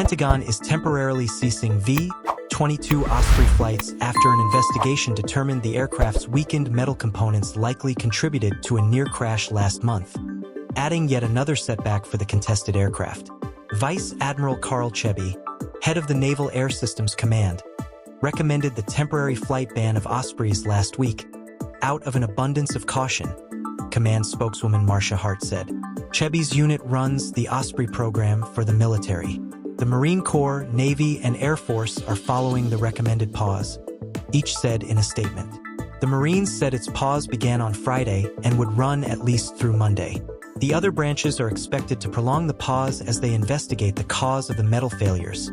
Pentagon is temporarily ceasing V-22 Osprey flights after an investigation determined the aircraft's weakened metal components likely contributed to a near crash last month, adding yet another setback for the contested aircraft. Vice Admiral Carl Chebi, head of the Naval Air Systems Command, recommended the temporary flight ban of Ospreys last week, out of an abundance of caution, Command spokeswoman Marcia Hart said. Chebi's unit runs the Osprey program for the military. The Marine Corps, Navy, and Air Force are following the recommended pause, each said in a statement. The Marines said its pause began on Friday and would run at least through Monday. The other branches are expected to prolong the pause as they investigate the cause of the metal failures.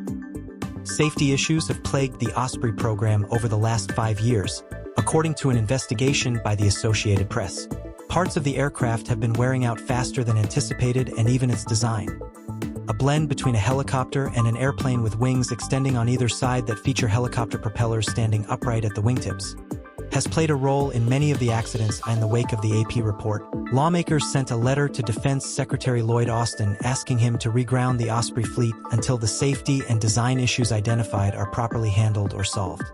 Safety issues have plagued the Osprey program over the last 5 years, according to an investigation by the Associated Press. Parts of the aircraft have been wearing out faster than anticipated, and even its design, a blend between a helicopter and an airplane with wings extending on either side that feature helicopter propellers standing upright at the wingtips, has played a role in many of the accidents. In the wake of the AP report, lawmakers sent a letter to Defense Secretary Lloyd Austin asking him to reground the Osprey fleet until the safety and design issues identified are properly handled or solved.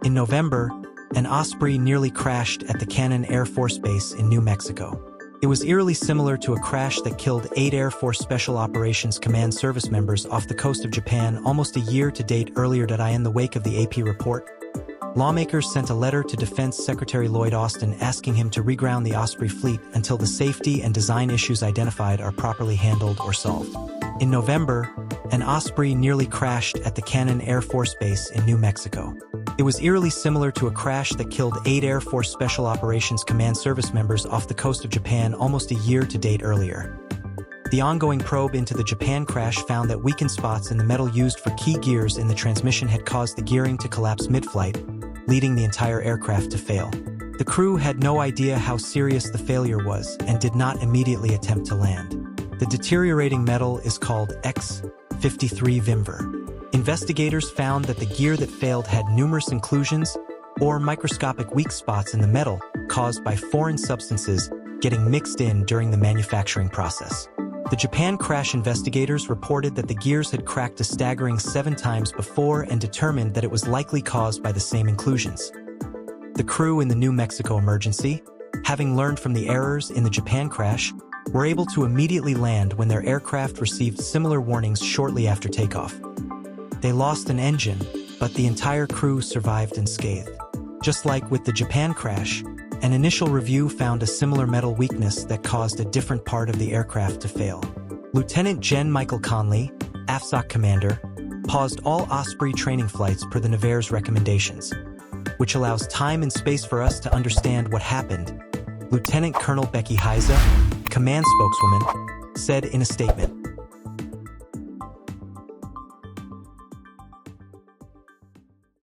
In November, an Osprey nearly crashed at the Cannon Air Force Base in New Mexico. It was eerily similar to a crash that killed 8 Air Force Special Operations Command service members off the coast of Japan almost a year to date earlier. In the wake of the AP report, lawmakers sent a letter to Defense Secretary Lloyd Austin asking him to reground the Osprey fleet until the safety and design issues identified are properly handled or solved. In November, an Osprey nearly crashed at the Cannon Air Force Base in New Mexico. It was eerily similar to a crash that killed 8 Air Force Special Operations Command service members off the coast of Japan almost a year to date earlier. The ongoing probe into the Japan crash found that weakened spots in the metal used for key gears in the transmission had caused the gearing to collapse mid-flight, leading the entire aircraft to fail. The crew had no idea how serious the failure was and did not immediately attempt to land. The deteriorating metal is called X-53 Vimver. Investigators found that the gear that failed had numerous inclusions or microscopic weak spots in the metal caused by foreign substances getting mixed in during the manufacturing process. The Japan crash investigators reported that the gears had cracked a staggering 7 times before and determined that it was likely caused by the same inclusions. The crew in the New Mexico emergency, having learned from the errors in the Japan crash, were able to immediately land when their aircraft received similar warnings shortly after takeoff. They lost an engine, but the entire crew survived unscathed. Just like with the Japan crash, an initial review found a similar metal weakness that caused a different part of the aircraft to fail. Lieutenant Gen Michael Conley, AFSOC commander, paused all Osprey training flights per the Navarre's recommendations, which allows time and space for us to understand what happened, Lieutenant Colonel Becky Heiza, command spokeswoman, said in a statement.